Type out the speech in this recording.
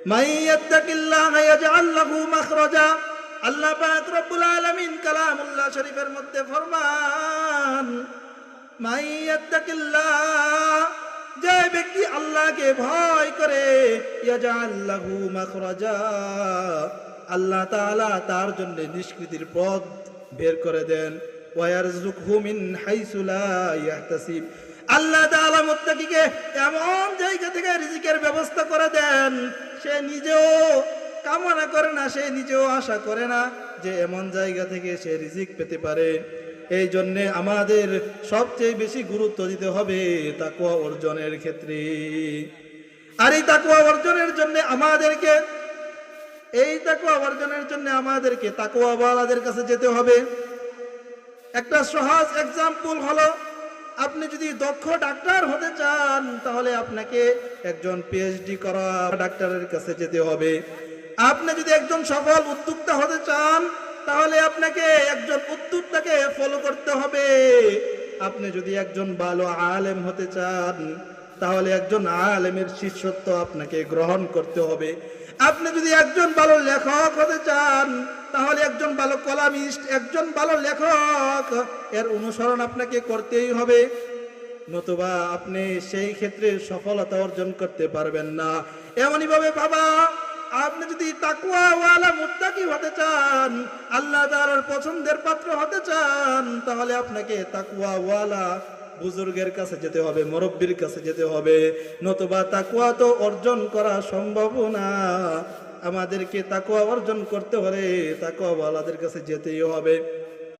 মাইয়াত্তাকিল্লাহা ইয়াজআল লাহু মাখরাজা। আল্লাহ পাক রব্বুল আলামিন কালামুল্লাহ শরীফের মধ্যে ফরমান, মাইয়াত্তাকিল্লাহ, যে ব্যক্তি আল্লাহকে ভয় করে, ইয়াজআল লাহু মাখরাজা, আল্লাহ তাআলা তার জন্য নিষ্কৃতির পথ বের করে দেন। ওয়া ইয়ারযুকহু মিন হাইসু লা ইয়াহতাসিব, আল্লাহ তাআলা মুত্তাকিকে এমন জায়গা থেকে রিজিকের ব্যবস্থা করে দেন, সে নিজেও কামনা করে না, সে নিজেও আশা করে না যে এমন জায়গা থেকে সে রিজিক পেতে পারে। এই জন্যে আমাদের সবচেয়ে বেশি গুরুত্ব দিতে হবে তাকওয়া অর্জনের ক্ষেত্রে। আর এই তাকওয়া অর্জনের জন্য আমাদেরকে তাকওয়াওয়ালাদের কাছে যেতে হবে। একটা সহজ এক্সাম্পল হলো, আপনি যদি দক্ষ ডাক্তার হতে চান তাহলে আপনাকে একজন পিএইচডি করা ডাক্তারের কাছে যেতে হবে। আপনি যদি একজন সফল উদ্যোক্তা হতে চান তাহলে আপনাকে একজন উদ্যোক্তাকে ফলো করতে হবে। আপনি যদি একজন ভালো আলেম হতে চান তাহলে একজন আলেমের শিষ্যত্ব আপনাকে গ্রহণ করতে হবে। আপনি যদি একজন ভালো লেখক হতে চান তাহলে একজন ভালো কলামিস্ট, একজন ভালো লেখক এর অনুসরণ আপনাকে করতেই হবে, নতুবা আপনি সেই ক্ষেত্রে সফলতা অর্জন করতে পারবেন না। এমনই ভাবে বাবা, আপনি যদি তাকওয়াওয়ালা মুত্তাকি হতে চান, আল্লাহ তাআলার পছন্দের পাত্র হতে চান, তাহলে আপনাকে তাকওয়াওয়ালা বুজুর্গের কাছে যেতে হবে, মুরব্বির কাছে যেতে হবে, নতুবা তাকওয়া তো অর্জন করা সম্ভব না। আমাদেরকে তাকওয়া অর্জন করতে হলে তাকওয়াওয়ালাদের কাছে যেতেই হবে।